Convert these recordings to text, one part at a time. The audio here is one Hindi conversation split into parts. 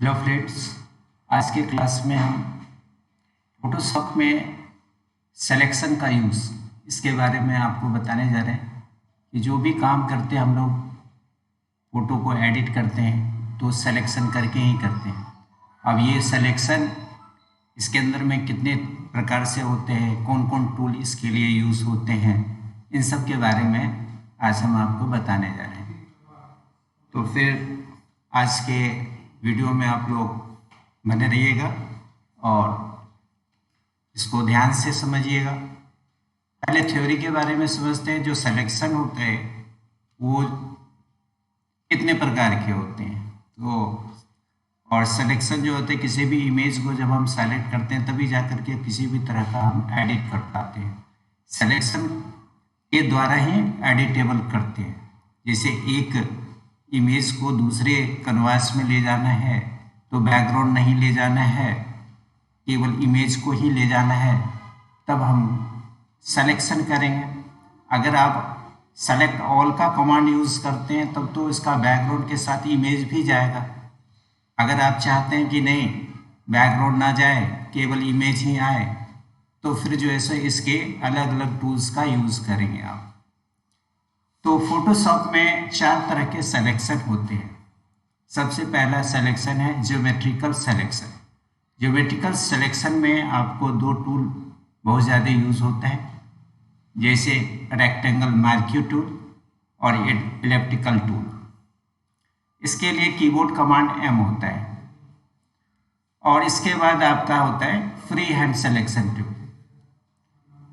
हेलो फ्रेंड्स, आज के क्लास में हम फोटोशॉप में सिलेक्शन का यूज़ इसके बारे में आपको बताने जा रहे हैं कि जो भी काम करते हैं हम लोग फ़ोटो को एडिट करते हैं तो सिलेक्शन करके ही करते हैं। अब ये सिलेक्शन इसके अंदर में कितने प्रकार से होते हैं, कौन कौन टूल इसके लिए यूज़ होते हैं, इन सब के बारे में आज हम आपको बताने जा रहे हैं। तो फिर आज के वीडियो में आप लोग बने रहिएगा और इसको ध्यान से समझिएगा। पहले थ्योरी के बारे में समझते हैं। जो सिलेक्शन होता है वो कितने प्रकार के होते हैं। तो और सिलेक्शन जो होते हैं, किसी भी इमेज को जब हम सेलेक्ट करते हैं तभी जाकर के किसी भी तरह का हम एडिट कर पाते हैं। सिलेक्शन के द्वारा ही एडिटेबल करते हैं। जैसे एक इमेज को दूसरे कैनवास में ले जाना है तो बैकग्राउंड नहीं ले जाना है, केवल इमेज को ही ले जाना है, तब हम सिलेक्शन करेंगे। अगर आप सेलेक्ट ऑल का कमांड यूज़ करते हैं तब तो इसका बैकग्राउंड के साथ इमेज भी जाएगा। अगर आप चाहते हैं कि नहीं बैकग्राउंड ना जाए, केवल इमेज ही आए, तो फिर जो है सो इसके अलग अलग टूल्स का यूज़ करेंगे आप। तो फोटोशॉप में 4 तरह के सिलेक्शन होते हैं। सबसे पहला सिलेक्शन है ज्योमेट्रिकल सिलेक्शन। ज्योमेट्रिकल सिलेक्शन में आपको 2 टूल बहुत ज़्यादा यूज़ होता है, जैसे रेक्टेंगल मार्क्यू टूल और एलिप्टिकल टूल। इसके लिए कीबोर्ड कमांड M होता है। और इसके बाद आपका होता है फ्री हैंड सिलेक्शन टूल,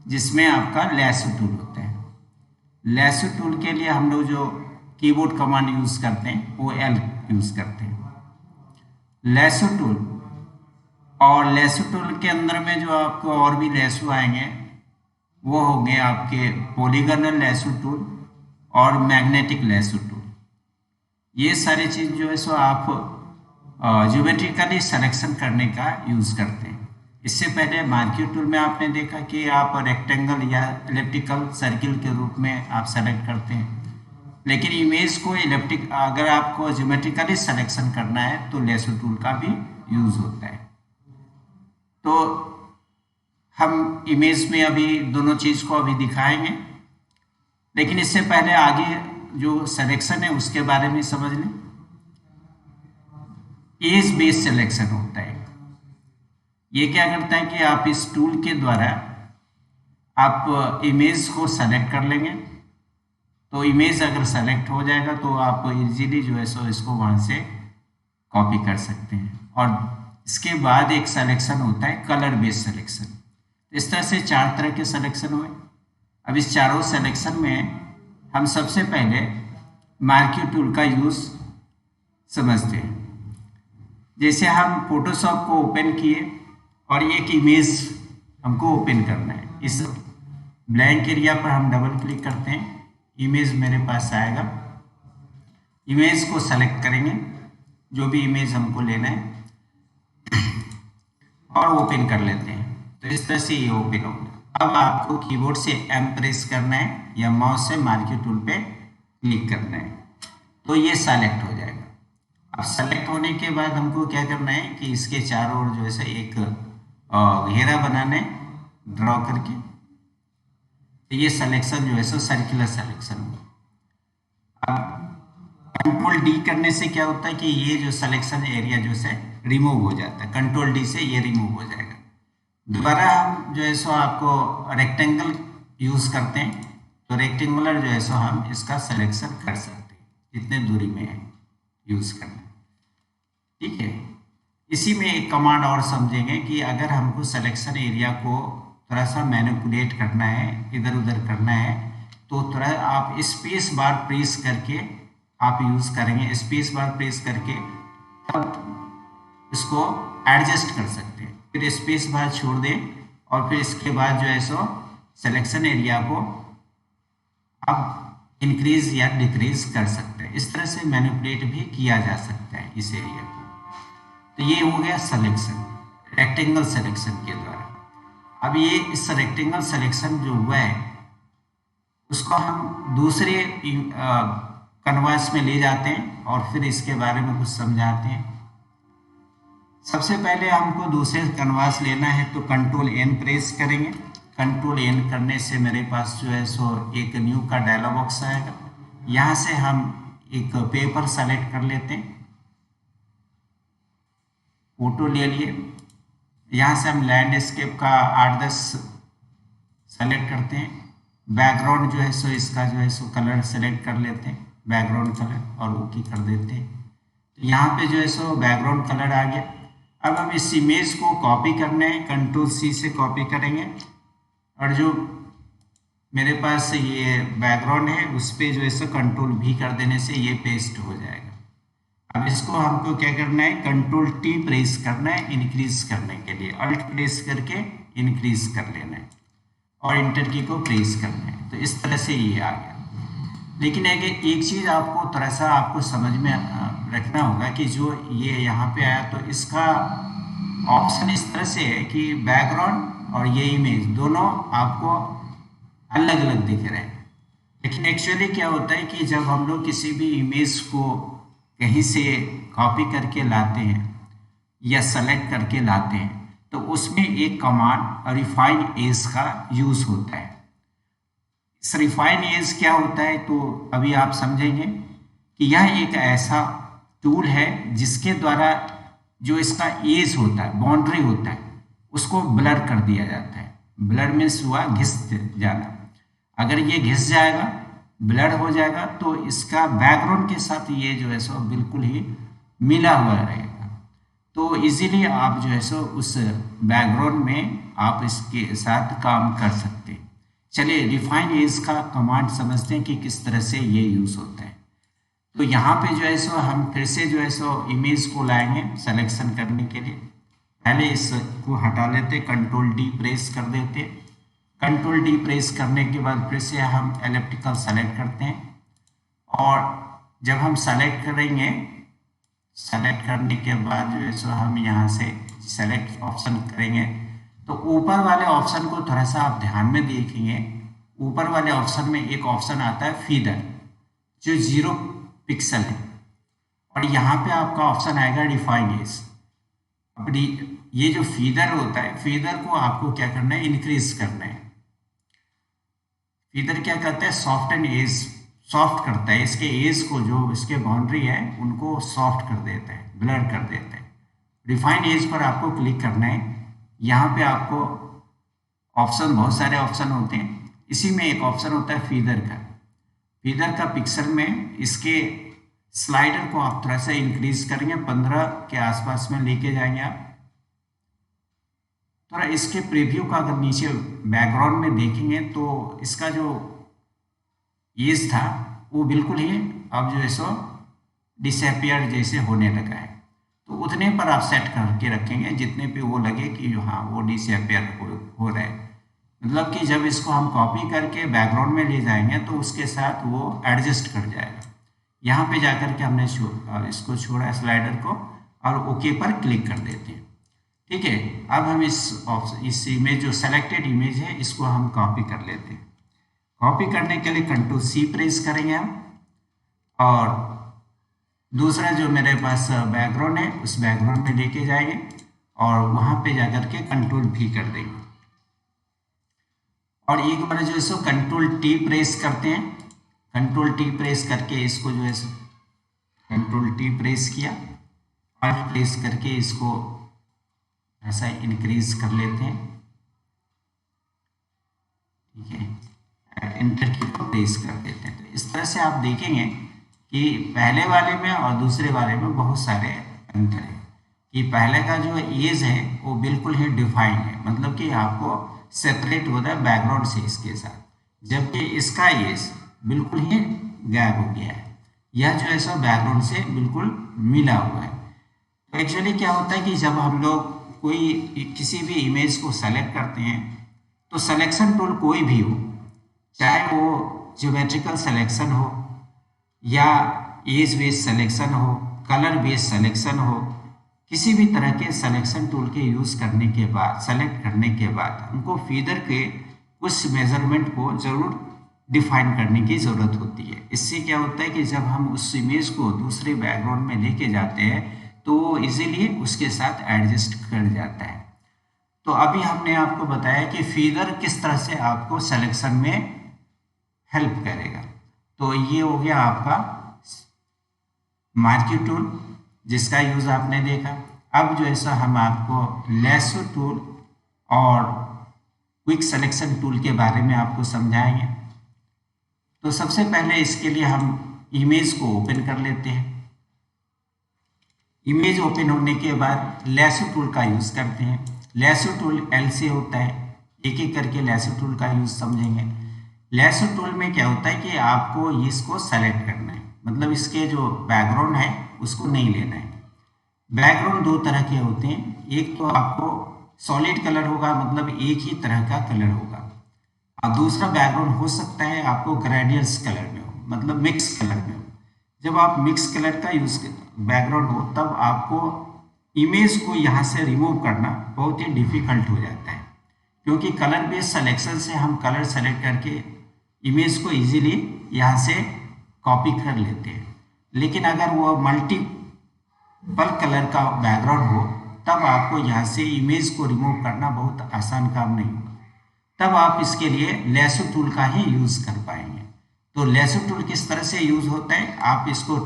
जिसमें आपका लैसो टूल होता है। लैसो टूल के लिए हम लोग जो कीबोर्ड कमांड यूज़ करते हैं वो L यूज़ करते हैं। लैसो टूल और लैसो टूल के अंदर में जो आपको और भी लैसो आएंगे वो होंगे आपके पॉलीगोनल लैसो टूल और मैग्नेटिक लैसो टूल। ये सारी चीज़ जो है सो आप ज्योमेट्रिकली सिलेक्शन करने का यूज़ करते हैं। इससे पहले मार्क्यू टूल में आपने देखा कि आप रेक्टेंगल या एलिप्टिकल सर्किल के रूप में आप सेलेक्ट करते हैं, लेकिन इमेज को अगर आपको ज्योमेट्रिकली सिलेक्शन करना है तो लैसो टूल का भी यूज़ होता है। तो हम इमेज में अभी दोनों चीज़ को अभी दिखाएंगे, लेकिन इससे पहले आगे जो सिलेक्शन है उसके बारे में समझ लें। एज बेस्ड सिलेक्शन होता है। ये क्या करता है कि आप इस टूल के द्वारा आप इमेज को सेलेक्ट कर लेंगे, तो इमेज अगर सेलेक्ट हो जाएगा तो आप इजीली जो है सो इसको वहाँ से कॉपी कर सकते हैं। और इसके बाद एक सिलेक्शन होता है कलर बेस्ड सिलेक्शन। इस तरह से 4 तरह के सिलेक्शन हुए। अब इस चारों सिलेक्शन में हम सबसे पहले मार्क्यू टूल का यूज़ समझते हैं। जैसे हम फोटोशॉप को ओपन किए और एक इमेज हमको ओपन करना है। इस ब्लैंक एरिया पर हम डबल क्लिक करते हैं, इमेज मेरे पास आएगा। इमेज को सेलेक्ट करेंगे, जो भी इमेज हमको लेना है, और ओपन कर लेते हैं। तो इस तरह से ये ओपन होगा। अब आपको कीबोर्ड से M प्रेस करना है या माउस से मार्क्यू टूल पे क्लिक करना है, तो ये सेलेक्ट हो जाएगा। अब सेलेक्ट होने के बाद हमको क्या करना है कि इसके चारों ओर जो है एक घेरा बनाना है ड्रॉ करके। तो ये सिलेक्शन जो है सो सर्कुलर सिलेक्शन होगा। अब कंट्रोल D करने से क्या होता है कि ये जो सिलेक्शन एरिया जो है रिमूव हो जाता है। कंट्रोल D से ये रिमूव हो जाएगा। दोबारा हम जो है सो आपको रेक्टेंगल यूज़ करते हैं, तो रेक्टेंगुलर जो है सो हम इसका सिलेक्शन कर सकते हैं, जितने दूरी में है यूज़ करना। ठीक है। इसी में एक कमांड और समझेंगे कि अगर हमको सिलेक्शन एरिया को थोड़ा सा मैनिपुलेट करना है, इधर उधर करना है, तो थोड़ा आप स्पेस बार प्रेस करके आप यूज़ करेंगे। स्पेस बार प्रेस करके तब इसको एडजस्ट कर सकते हैं। फिर स्पेस बार छोड़ दें और फिर इसके बाद जो है सो सिलेक्शन एरिया को आप इंक्रीज या डिक्रीज कर सकते हैं। इस तरह से मैनिपुलेट भी किया जा सकता है इस एरिया को। तो ये हो गया सिलेक्शन रेक्टेंगल सिलेक्शन के द्वारा। अब ये इस रेक्टेंगल सिलेक्शन जो हुआ है उसको हम दूसरे कैनवास में ले जाते हैं और फिर इसके बारे में कुछ समझाते हैं। सबसे पहले हमको दूसरे कैनवास लेना है तो कंट्रोल एन प्रेस करेंगे। कंट्रोल एन करने से मेरे पास जो है सो एक न्यू का डायलॉग बॉक्स आएगा। यहाँ से हम एक पेपर सेलेक्ट कर लेते हैं, फोटो ले लिए। यहाँ से हम लैंडस्केप का 8-10 सेलेक्ट करते हैं। बैकग्राउंड जो है सो इसका जो है सो कलर सेलेक्ट कर लेते हैं, बैकग्राउंड कलर, और ओके कर देते हैं। तो यहाँ पे जो है सो बैकग्राउंड कलर आ गया। अब हम इस इमेज को कॉपी करना है, कंट्रोल सी से कॉपी करेंगे, और जो मेरे पास ये बैकग्राउंड है उस पर जो है सो कंट्रोल भी कर देने से ये पेस्ट हो जाएगा। अब इसको हमको क्या करना है, कंट्रोल टी प्रेस करना है इंक्रीज करने के लिए, अल्ट प्रेस करके इंक्रीज कर लेना है और इंटर की को प्रेस करना है। तो इस तरह से ये आ गया। लेकिन एक चीज़ आपको थोड़ा सा आपको समझ में रखना होगा कि जो ये यहाँ पे आया तो इसका ऑप्शन इस तरह से है कि बैकग्राउंड और ये इमेज दोनों आपको अलग अलग दिख रहे हैं। लेकिन एक्चुअली क्या होता है कि जब हम लोग किसी भी इमेज को कहीं से कॉपी करके लाते हैं या सेलेक्ट करके लाते हैं तो उसमें एक कमांड रिफाइन एज का यूज़ होता है। इस रिफाइन एज क्या होता है तो अभी आप समझेंगे कि यह एक ऐसा टूल है जिसके द्वारा जो इसका एज होता है, बाउंड्री होता है, उसको ब्लर कर दिया जाता है। ब्लर मीन्स हुआ घिस जाना। अगर ये घिस जाएगा, ब्लर हो जाएगा, तो इसका बैकग्राउंड के साथ ये जो है सो बिल्कुल ही मिला हुआ रहेगा। तो इजीली आप जो है सो उस बैकग्राउंड में आप इसके साथ काम कर सकते हैं। चलिए रिफाइन एज का कमांड समझते हैं कि किस तरह से ये यूज़ होता है। तो यहाँ पे जो है सो हम फिर से जो है सो इमेज को लाएंगे सिलेक्शन करने के लिए। पहले इसको हटा लेते, कंट्रोल डी प्रेस कर देते। कंट्रोल डी प्रेस करने के बाद फिर से हम एलिप्टिकल सेलेक्ट करते हैं, और जब हम सेलेक्ट करेंगे, सेलेक्ट करने के बाद जो है सो हम यहाँ से सेलेक्ट ऑप्शन करेंगे तो ऊपर वाले ऑप्शन को थोड़ा सा आप ध्यान में देखेंगे। ऊपर वाले ऑप्शन में एक ऑप्शन आता है फीदर जो 0 पिक्सल है, और यहाँ पे आपका ऑप्शन आएगा रिफाइन एज। अब ये जो फीदर होता है, फीदर को आपको क्या करना है, इंक्रीज करना है। फीदर क्या करता है, सॉफ्ट एंड एज, सॉफ्ट करता है इसके एज को, जो इसके बाउंड्री है उनको सॉफ्ट कर देता है, ब्लर कर देता है। रिफाइन एज पर आपको क्लिक करना है। यहाँ पे आपको ऑप्शन, बहुत सारे ऑप्शन होते हैं, इसी में एक ऑप्शन होता है फीदर का। फीदर का पिक्सल में इसके स्लाइडर को आप थोड़ा सा इंक्रीज करेंगे, 15 के आसपास में लेके जाएंगे आप। थोड़ा इसके प्रीव्यू का अगर नीचे बैकग्राउंड में देखेंगे तो इसका जो एज था वो बिल्कुल ही अब जो है सो डिसअपियर जैसे होने लगा है। तो उतने पर आप सेट करके रखेंगे जितने पे वो लगे कि हाँ वो डिसअपियर हो रहा है। मतलब कि जब इसको हम कॉपी करके बैकग्राउंड में ले जाएंगे तो उसके साथ वो एडजस्ट कर जाएगा। यहाँ पे जाकर के हमने इसको छोड़ा स्लाइडर को, और ओके पर क्लिक कर देते हैं। ठीक है, अब हम इस इमेज, जो सेलेक्टेड इमेज है, इसको हम कॉपी कर लेते हैं। कॉपी करने के लिए कंट्रोल सी प्रेस करेंगे हम, और दूसरा जो मेरे पास बैकग्राउंड है उस बैकग्राउंड में लेके जाएंगे और वहाँ पे जाकर के कंट्रोल भी कर देंगे। और एक बार जो है सो कंट्रोल टी प्रेस करते हैं। कंट्रोल टी प्रेस करके इसको जो है कंट्रोल टी प्रेस किया, और प्रेस करके इसको ऐसा इंक्रीज कर लेते हैं। ठीक है, इंटर की को प्रेस कर देते हैं। तो इस तरह से आप देखेंगे कि पहले वाले में और दूसरे वाले में बहुत सारे अंतर है। कि पहले का जो एज है वो बिल्कुल ही डिफाइन है, मतलब कि आपको सेपरेट होता है बैकग्राउंड से इसके साथ, जबकि इसका एज बिल्कुल ही गायब हो गया है। यह जो है सो बैकग्राउंड से बिल्कुल मिला हुआ है। तो एक्चुअली क्या होता है कि जब हम लोग कोई किसी भी इमेज को सेलेक्ट करते हैं तो सिलेक्शन टूल कोई भी हो, चाहे वो ज्योमेट्रिकल सिलेक्शन हो या एज बेस्ड सिलेक्शन हो, कलर बेस्ड सिलेक्शन हो, किसी भी तरह के सिलेक्शन टूल के यूज़ करने के बाद, सेलेक्ट करने के बाद हमको फीदर के कुछ मेजरमेंट को ज़रूर डिफाइन करने की ज़रूरत होती है। इससे क्या होता है कि जब हम उस इमेज को दूसरे बैकग्राउंड में लेके जाते हैं तो वो इजीली उसके साथ एडजस्ट कर जाता है। तो अभी हमने आपको बताया कि फीदर किस तरह से आपको सिलेक्शन में हेल्प करेगा। तो ये हो गया आपका मार्क्यू टूल जिसका यूज आपने देखा। अब जो है सो हम आपको लैसो टूल और क्विक सिलेक्शन टूल के बारे में आपको समझाएंगे। तो सबसे पहले इसके लिए हम इमेज को ओपन कर लेते हैं। इमेज ओपन होने के बाद लैसो टूल का यूज करते हैं। लैसो टूल एल से होता है, एक एक करके लैसो टूल का यूज समझेंगे। लैसो टूल में क्या होता है कि आपको इसको सेलेक्ट करना है, मतलब इसके जो बैकग्राउंड है उसको नहीं लेना है। बैकग्राउंड दो तरह के होते हैं, एक तो आपको सॉलिड कलर होगा, मतलब एक ही तरह का कलर होगा, और दूसरा बैकग्राउंड हो सकता है आपको ग्रेडियंट्स कलर में हो, मतलब मिक्स कलर में हो। जब आप मिक्स कलर का यूज बैकग्राउंड हो तब आपको इमेज को यहाँ से रिमूव करना बहुत ही डिफिकल्ट हो जाता है, क्योंकि कलर बेस्ड सिलेक्शन से हम कलर सेलेक्ट करके इमेज को इजीली यहाँ से कॉपी कर लेते हैं। लेकिन अगर वो मल्टीपल कलर का बैकग्राउंड हो तब आपको यहाँ से इमेज को रिमूव करना बहुत आसान काम नहीं होगा। तब आप इसके लिए लैसो टूल का ही यूज कर पाएंगे। तो लैसो टूल किस तरह से यूज होता है, आप इसको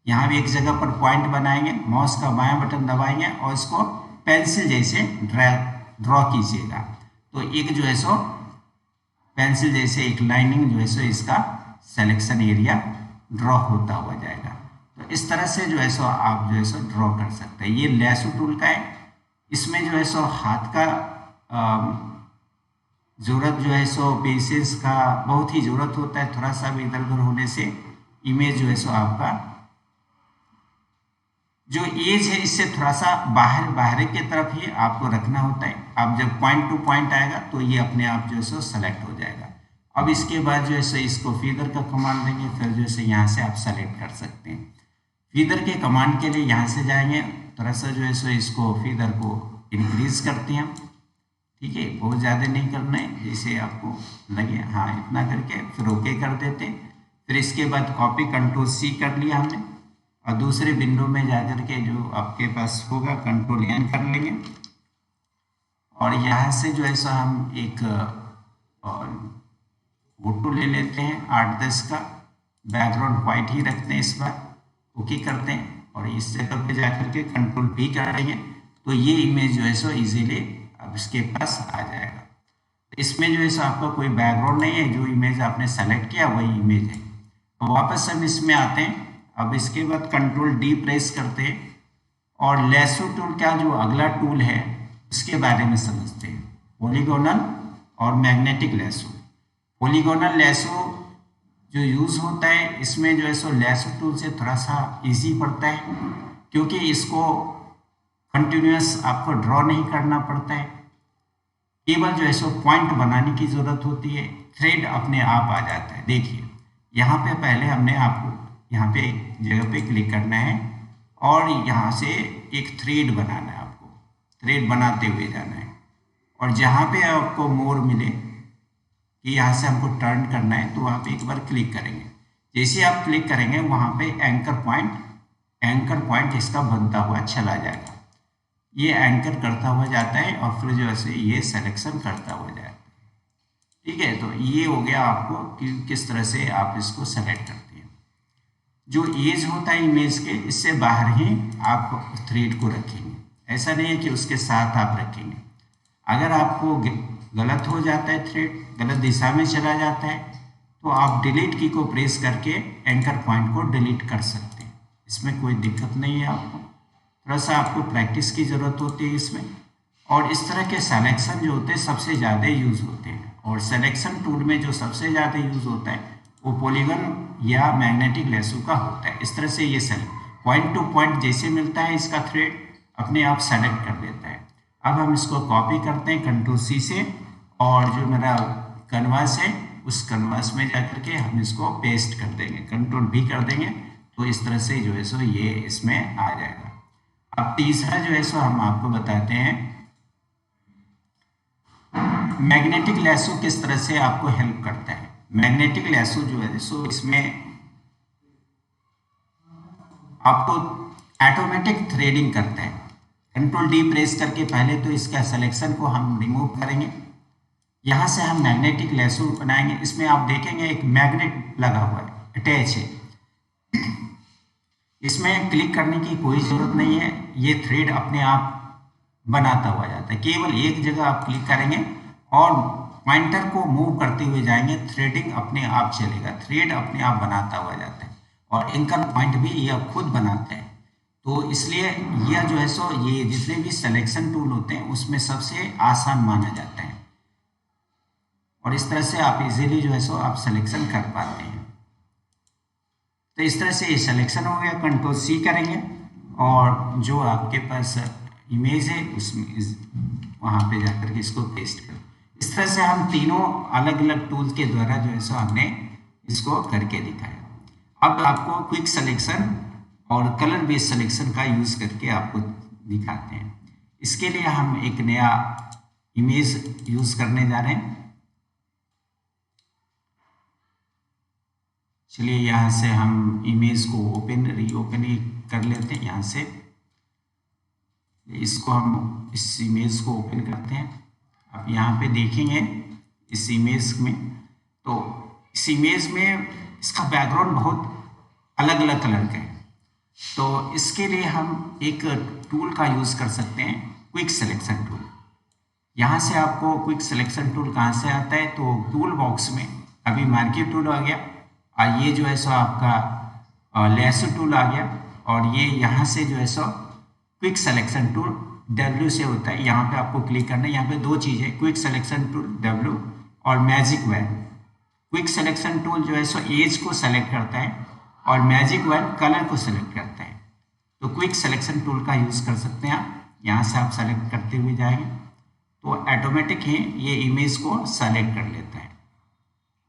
यहाँ भी एक जगह पर पॉइंट बनाएंगे, माउस का बायां बटन दबाएंगे और इसको पेंसिल जैसे ड्रॉ कीजिएगा। तो एक जो है सो पेंसिल जैसे एक लाइनिंग जो है सो इसका सिलेक्शन एरिया ड्रॉ होता हुआ जाएगा। तो इस तरह से जो है सो आप जो है सो ड्रॉ कर सकते हैं। ये लैसो टूल का है। इसमें जो है सो हाथ का ज़रूरत जो है सो पेशेंस का बहुत ही ज़रूरत होता है। थोड़ा सा भी इधर उधर होने से इमेज जो है सो आपका जो एज है इससे थोड़ा सा बाहर की तरफ ही आपको रखना होता है। अब जब पॉइंट टू पॉइंट आएगा तो ये अपने आप जो है सो सेलेक्ट हो जाएगा। अब इसके बाद जो है सो इसको फीदर का कमांड देंगे, फिर जो है सो यहाँ से आप सेलेक्ट कर सकते हैं। फीदर के कमांड के लिए यहाँ से जाएंगे, थोड़ा सा जो है सो इसको फीदर को इंक्रीज करते हैं, ठीक है, बहुत ज़्यादा नहीं करना है, जैसे आपको लगे, हाँ इतना करके फिर ओके कर देते हैं। फिर इसके बाद कॉपी कंट्रोल सी कर लिया हमने, और दूसरे विंडो में जाकर के जो आपके पास होगा कंट्रोल एन कर लेंगे, और यहाँ से जो है सो हम एक फोटो ले लेते हैं 8-10 का, बैकग्राउंड वाइट ही रखते हैं, इस बार ओके करते हैं, और इस जगह पे जाकर के कंट्रोल भी करेंगे तो ये इमेज जो है सो इजीली अब इसके पास आ जाएगा। इसमें जो है सो आपका कोई बैकग्राउंड नहीं है, जो इमेज आपने सेलेक्ट किया वही इमेज है। तो वापस हम इसमें आते हैं। अब इसके बाद कंट्रोल डी प्रेस करते हैं और लैसो टूल का जो अगला टूल है उसके बारे में समझते हैं, पॉलीगोनल और मैग्नेटिक लैसो। पॉलीगोनल लैसो जो यूज़ होता है इसमें जो है सो लैसो टूल से थोड़ा सा इजी पड़ता है, क्योंकि इसको कंटिन्यूस आपको ड्रॉ नहीं करना पड़ता है, केवल जो है सो पॉइंट बनाने की ज़रूरत होती है, थ्रेड अपने आप आ जाता है। देखिए यहाँ पे पहले हमने आपको यहाँ पे एक जगह पे क्लिक करना है और यहाँ से एक थ्रेड बनाना है, आपको थ्रेड बनाते हुए जाना है, और जहाँ पे आपको मोर मिले कि यहाँ से हमको टर्न करना है तो वहाँ पे एक बार क्लिक करेंगे। जैसे आप क्लिक करेंगे वहाँ पे एंकर पॉइंट इसका बनता हुआ चला जाएगा, ये एंकर करता हुआ जाता है और फिर जो है ये सिलेक्शन करता हुआ जाएगा। ठीक है, तो ये हो गया आपको कि किस तरह से आप इसको सेलेक्ट करते हैं। जो एज होता है इमेज के, इससे बाहर ही आप थ्रेड को रखेंगे, ऐसा नहीं है कि उसके साथ आप रखेंगे। अगर आपको गलत हो जाता है, थ्रेड गलत दिशा में चला जाता है, तो आप डिलीट की को प्रेस करके एंकर पॉइंट को डिलीट कर सकते हैं, इसमें कोई दिक्कत नहीं है। आपको थोड़ा सा आपको प्रैक्टिस की ज़रूरत होती है इसमें। और इस तरह के सिलेक्शन जो होते हैं सबसे ज़्यादा यूज़ होते हैं, और सिलेक्शन टूल में जो सबसे ज़्यादा यूज़ होता है वो पॉलीगन या मैग्नेटिक लैसो का होता है। इस तरह से ये पॉइंट टू पॉइंट जैसे मिलता है इसका थ्रेड अपने आप सेलेक्ट कर देता है। अब हम इसको कॉपी करते हैं कंट्रोल सी से, और जो मेरा कैनवास है उस कैनवास में जाकर के हम इसको पेस्ट कर देंगे, कंट्रोल भी कर देंगे, तो इस तरह से जो है सो ये इसमें आ जाएगा। अब तीसरा जो है सो हम आपको बताते हैं मैग्नेटिक लैसो किस तरह से आपको हेल्प करता है। मैग्नेटिक लैसो जो है सो इसमें आपको ऑटोमेटिक थ्रेडिंग करते हैं। कंट्रोल डी प्रेस करके पहले तो इसका सिलेक्शन को हम रिमूव करेंगे। यहाँ से हम मैग्नेटिक लेसो बनाएंगे। इसमें आप देखेंगे एक मैग्नेट लगा हुआ है, अटैच है। इसमें क्लिक करने की कोई ज़रूरत नहीं है, ये थ्रेड अपने आप बनाता हुआ जाता है। केवल एक जगह आप क्लिक करेंगे और पॉइंटर को मूव करते हुए जाएंगे, थ्रेडिंग अपने आप चलेगा, थ्रेड अपने आप बनाता हुआ जाता है। और एंकर पॉइंट भी यह खुद बनाते हैं। तो इसलिए यह जो है सो ये जितने भी सिलेक्शन टूल होते हैं उसमें सबसे आसान माना जाता है, और इस तरह से आप इजीली जो है सो आप सिलेक्शन कर पाते हैं। तो इस तरह से ये सिलेक्शन हो गया। कंट्रोल सी करेंगे और जो आपके पास इमेज है उसमें वहाँ पे जाकर के इसको पेस्ट करें। इस तरह से हम तीनों अलग अलग टूल के द्वारा जो है सो हमने इसको करके दिखाया। अब आपको क्विक सिलेक्शन और कलर बेस्ड सिलेक्शन का यूज करके आपको दिखाते हैं। इसके लिए हम एक नया इमेज यूज करने जा रहे हैं। चलिए यहाँ से हम इमेज को रीओपन कर लेते हैं। यहाँ से इसको हम इस इमेज को ओपन करते हैं। आप यहाँ पे देखेंगे इस इमेज में, तो इस इमेज में इसका बैकग्राउंड बहुत अलग अलग कलर का है। तो इसके लिए हम एक टूल का यूज़ कर सकते हैं, क्विक सिलेक्शन टूल। यहाँ से आपको क्विक सिलेक्शन टूल कहाँ से आता है, तो टूल बॉक्स में अभी मार्किंग टूल आ गया, और ये जो है सो आपका लेसो टूल आ गया, और ये यहाँ से जो है so quick selection tool W से होता है। यहाँ पे आपको क्लिक करना है। यहाँ पे दो चीज़ है, क्विक सिलेक्शन टूल W और magic wand. Quick selection tool जो है सो एज को सेलेक्ट करता है और मैजिक वैन कलर को सेलेक्ट करता है। तो क्विक सिलेक्शन टूल का यूज़ कर सकते हैं आप। यहाँ से आप सेलेक्ट करते हुए जाएंगे तो ऑटोमेटिक ही ये इमेज को सेलेक्ट कर लेता है,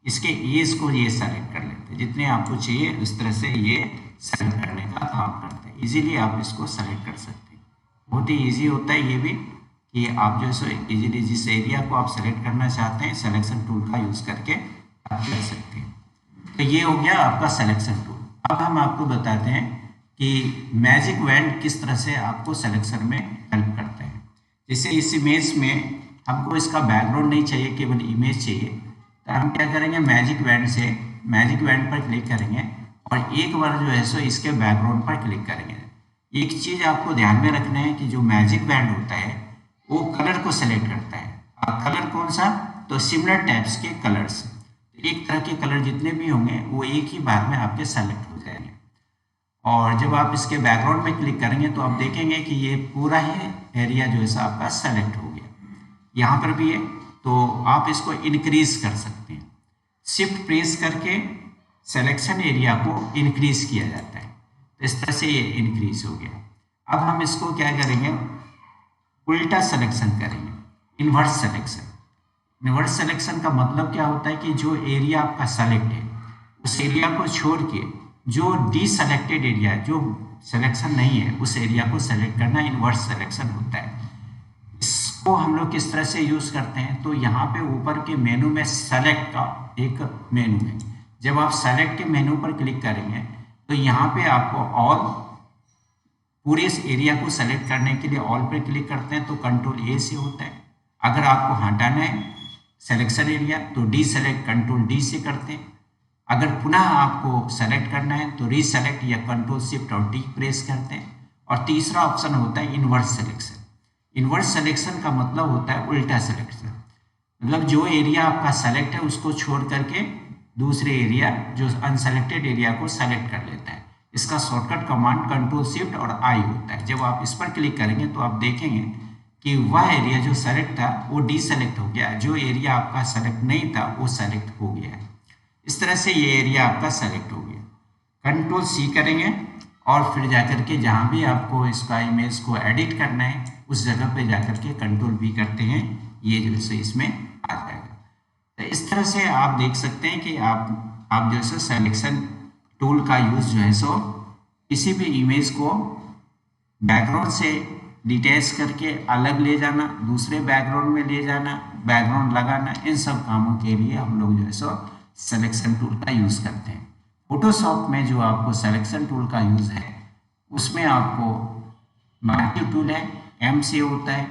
इसके एज को ये सेलेक्ट कर लेते हैं। जितने आपको चाहिए उस तरह से ये सेलेक्ट करने का काम करता है। इजीली आप इसको सेलेक्ट कर सकते हैं। बहुत ही इजी होता है ये भी, कि आप जो है इजीली जिस एरिया को आप सेलेक्ट करना चाहते हैं सिलेक्शन टूल का यूज़ करके आप कर सकते हैं। तो ये हो गया आपका सिलेक्शन टूल। अब हम आपको बताते हैं कि मैजिक वैन किस तरह से आपको सिलेक्शन में हेल्प करते हैं। जैसे इस इमेज में हमको इसका बैकग्राउंड नहीं चाहिए, केवल इमेज चाहिए, तो हम क्या करेंगे, मैजिक वैन पर क्लिक करेंगे और एक बार जो है सो इसके बैकग्राउंड पर क्लिक करेंगे। एक चीज़ आपको ध्यान में रखना है कि जो मैजिक वैन होता है वो कलर को सेलेक्ट करता है। और कलर कौन सा, तो सिमिलर टाइप्स के कलर्स, एक तरह के कलर जितने भी होंगे वो एक ही बार में आपके सेलेक्ट हो जाएंगे। और जब आप इसके बैकग्राउंड में क्लिक करेंगे तो आप देखेंगे कि ये पूरा ही एरिया जो है आपका सेलेक्ट हो गया। यहाँ पर भी है, तो आप इसको इंक्रीज कर सकते हैं। शिफ्ट प्रेस करके सिलेक्शन एरिया को इंक्रीज किया जाता है। तो इस तरह से ये इंक्रीज हो गया। अब हम इसको क्या करेंगे, उल्टा सिलेक्शन करेंगे, इन्वर्स सिलेक्शन। इन्वर्स सिलेक्शन का मतलब क्या होता है कि जो एरिया आपका सेलेक्ट है उस एरिया को छोड़ के जो डीसेलेक्टेड एरिया है, जो सिलेक्शन नहीं है, उस एरिया को सेलेक्ट करना इन्वर्स सिलेक्शन होता है। इसको हम लोग किस तरह से यूज करते हैं, तो यहाँ पे ऊपर के मेनू में सेलेक्ट का एक मेनू है। जब आप सेलेक्ट के मेनू पर क्लिक करेंगे तो यहाँ पे आपको ऑल, पूरे इस एरिया को सेलेक्ट करने के लिए ऑल पे क्लिक करते हैं तो कंट्रोल ए से होता है। अगर आपको हटाना है सिलेक्शन एरिया तो डी सेलेक्ट कंट्रोल डी से करते हैं। अगर पुनः आपको सेलेक्ट करना है तो रीसेलेक्ट या कंट्रोल शिफ्ट और डी प्रेस करते हैं। और तीसरा ऑप्शन होता है इन्वर्स सिलेक्शन। इन्वर्स सिलेक्शन का मतलब होता है उल्टा सिलेक्शन, मतलब जो एरिया आपका सेलेक्ट है उसको छोड़ करके दूसरे एरिया जो अनसेलेक्टेड एरिया को सेलेक्ट कर लेता है। इसका शॉर्टकट कमांड कंट्रोल शिफ्ट और आई होता है। जब आप इस पर क्लिक करेंगे तो आप देखेंगे कि वह एरिया जो सेलेक्ट था वो डीसेलेक्ट हो गया, जो एरिया आपका सेलेक्ट नहीं था वो सेलेक्ट हो गया है। इस तरह से ये एरिया आपका सेलेक्ट हो गया। कंट्रोल सी करेंगे और फिर जाकर के जहाँ भी आपको इसका इमेज को एडिट करना है उस जगह पे जाकर के कंट्रोल भी करते हैं, ये जो है इसमें आ जाएगा। तो इस तरह से आप देख सकते हैं कि आप जो है सिलेक्शन टूल का यूज जो है सो किसी भी इमेज को बैकग्राउंड से डिटैच करके अलग ले जाना, दूसरे बैकग्राउंड में ले जाना, बैकग्राउंड लगाना, इन सब कामों के लिए हम लोग जो है सो सिलेक्शन टूल का यूज करते हैं। फोटोशॉप में जो आपको सिलेक्शन टूल का यूज है उसमें आपको मार्किंग टूल है M से होता है,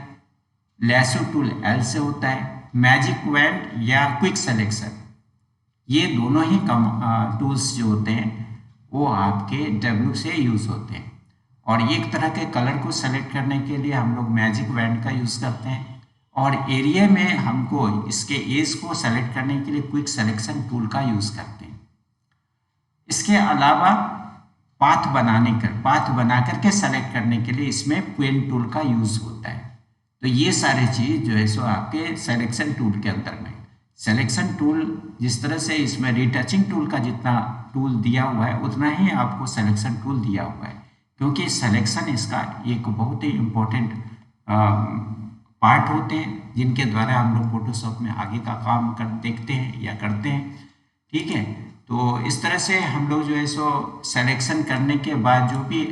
लैसो टूल L से होता है, मैजिक वैंड या क्विक सिलेक्शन, ये दोनों ही टूल्स जो होते हैं वो आपके W से यूज़ होते हैं। और एक तरह के कलर को सेलेक्ट करने के लिए हम लोग मैजिक वैंड का यूज़ करते हैं, और एरिया में हमको इसके एज को सेलेक्ट करने के लिए क्विक सिलेक्शन टूल का यूज़ करते हैं। इसके अलावा पाथ बना करके सेलेक्ट करने के लिए इसमें पेन टूल का यूज़ होता है। तो ये सारे चीज़ जो है सो आपके सिलेक्शन टूल के अंदर में, सिलेक्शन टूल जिस तरह से इसमें रिटचिंग टूल का जितना टूल दिया हुआ है उतना ही आपको सिलेक्शन टूल दिया हुआ है, क्योंकि सिलेक्शन इसका एक बहुत ही इम्पोर्टेंट पार्ट होते हैं जिनके द्वारा हम लोग फोटोशॉप में आगे का काम देखते हैं या करते हैं। ठीक है, तो इस तरह से हम लोग जो है सो सिलेक्शन करने के बाद जो भी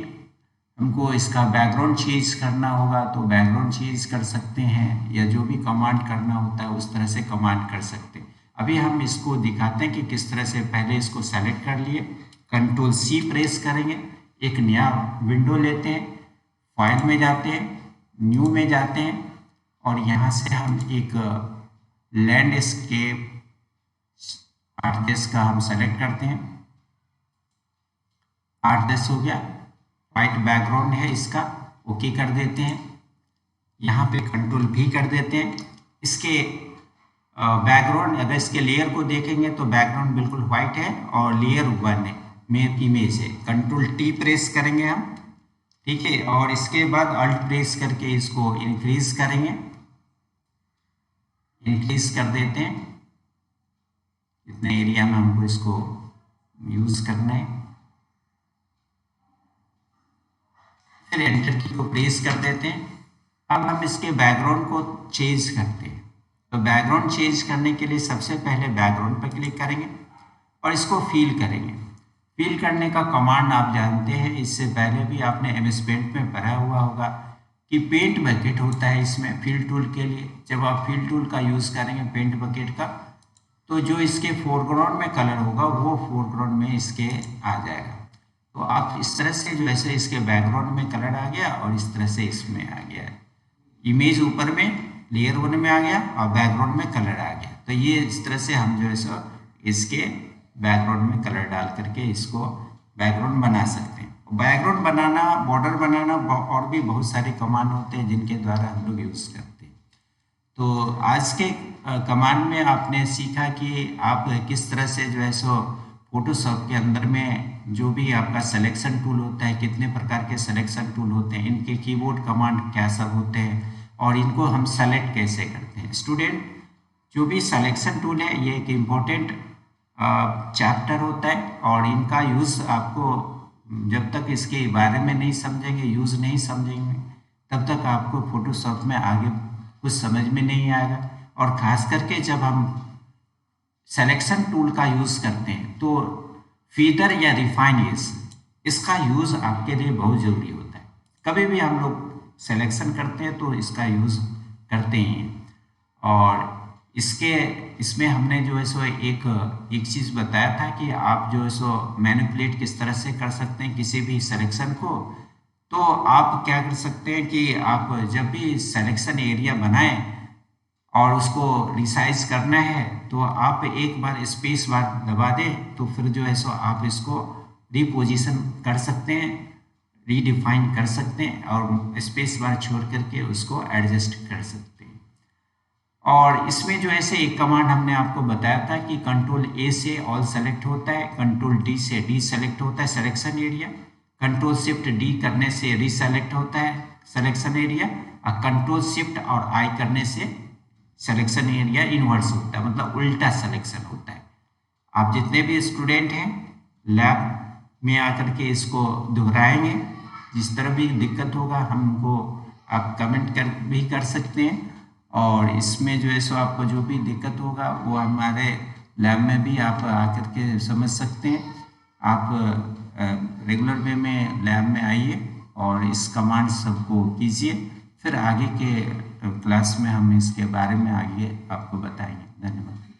हमको इसका बैकग्राउंड चेंज करना होगा तो बैकग्राउंड चेंज कर सकते हैं, या जो भी कमांड करना होता है उस तरह से कमांड कर सकते हैं। अभी हम इसको दिखाते हैं कि किस तरह से। पहले इसको सेलेक्ट कर लिए, कंट्रोल C प्रेस करेंगे, एक नया विंडो लेते हैं, फाइल में जाते हैं, न्यू में जाते हैं, और यहाँ से हम एक लैंडस्केप 8:10 का हम सेलेक्ट करते हैं। 8:10 हो गया, वाइट बैकग्राउंड है इसका, ओके कर देते हैं। यहाँ पे कंट्रोल V कर देते हैं। इसके बैकग्राउंड, अगर इसके लेयर को देखेंगे तो बैकग्राउंड बिल्कुल व्हाइट है और लेयर 1 में इमेज है। कंट्रोल T प्रेस करेंगे हम, ठीक है, और इसके बाद अल्ट प्रेस करके इसको इंक्रीज करेंगे, इंक्रीज कर देते हैं। इतने एरिया में हमको इसको यूज करना है। फिर एंटर की को प्रेस कर देते हैं। अब हम इसके बैकग्राउंड को चेंज करते हैं। तो बैकग्राउंड चेंज करने के लिए सबसे पहले बैकग्राउंड पर क्लिक करेंगे और इसको फिल करेंगे। फिल करने का कमांड आप जानते हैं, इससे पहले भी आपने MS पेंट में पढ़ा हुआ होगा कि पेंट बकेट होता है इसमें फिल टूल के लिए। जब आप फिल टूल का यूज़ करेंगे पेंट बकेट का, तो जो इसके फोरग्राउंड में कलर होगा वो फोरग्राउंड में इसके आ जाएगा। तो आप इस तरह से जो ऐसे इसके बैकग्राउंड में कलर आ गया और इस तरह से इसमें आ गया, इमेज ऊपर में लेयर 1 में आ गया और बैकग्राउंड में कलर आ गया। तो ये इस तरह से हम जो है सो इसके बैकग्राउंड में कलर डाल करके इसको बैकग्राउंड बना सकते हैं। बैकग्राउंड बनाना, बॉर्डर बनाना और भी बहुत सारे कमांड होते हैं जिनके द्वारा हम लोग यूज़ करते हैं। तो आज के कमांड में आपने सीखा कि आप किस तरह से जो है सो फोटोशॉप के अंदर में जो भी आपका सिलेक्शन टूल होता है, कितने प्रकार के सिलेक्शन टूल होते हैं, इनके कीबोर्ड कमांड क्या सब होते हैं और इनको हम सेलेक्ट कैसे करते हैं। स्टूडेंट, जो भी सिलेक्शन टूल है ये एक इम्पोर्टेंट चैप्टर होता है और इनका यूज़ आपको जब तक इसके बारे में नहीं समझेंगे, यूज़ नहीं समझेंगे, तब तक आपको फोटोशॉप में आगे कुछ समझ में नहीं आएगा। और ख़ास करके जब हम सिलेक्शन टूल का यूज़ करते हैं तो फीदर या रिफाइनियस, इसका यूज़ आपके लिए बहुत ज़रूरी होता है। कभी भी हम लोग सिलेक्शन करते हैं तो इसका यूज़ करते ही हैं। और इसमें हमने जो है सो एक चीज़ बताया था कि आप जो है सो मैनिपुलेट किस तरह से कर सकते हैं किसी भी सिलेक्शन को। तो आप क्या कर सकते हैं कि आप जब भी सिलेक्शन एरिया बनाएं और उसको रिसाइज करना है तो आप एक बार स्पेस बार दबा दें, तो फिर जो है सो आप इसको रिपोजिशन कर सकते हैं, रीडिफाइन कर सकते हैं और स्पेस बार छोड़ करके उसको एडजस्ट कर सकते हैं। और इसमें जो ऐसे एक कमांड हमने आपको बताया था कि कंट्रोल A से ऑल सेलेक्ट होता है, कंट्रोल D से डी सेलेक्ट होता है selection area, control shift D करने से रीसेलेक्ट होता है सिलेक्शन एरिया, और कंट्रोल शिफ्ट और I करने से सिलेक्शन एरिया इन्वर्स होता है, मतलब उल्टा सिलेक्शन होता है। आप जितने भी स्टूडेंट हैं लैब में आकर के इसको दोहराएंगे, जिस तरह भी दिक्कत होगा हमको आप कमेंट भी कर सकते हैं। और इसमें जो है सो आपको जो भी दिक्कत होगा वो हमारे लैब में भी आप आकर के समझ सकते हैं। आप रेगुलर वे में लैब में आइए और इस कमांड सबको कीजिए, फिर आगे के क्लास में हम इसके बारे में आगे आपको बताएंगे। धन्यवाद।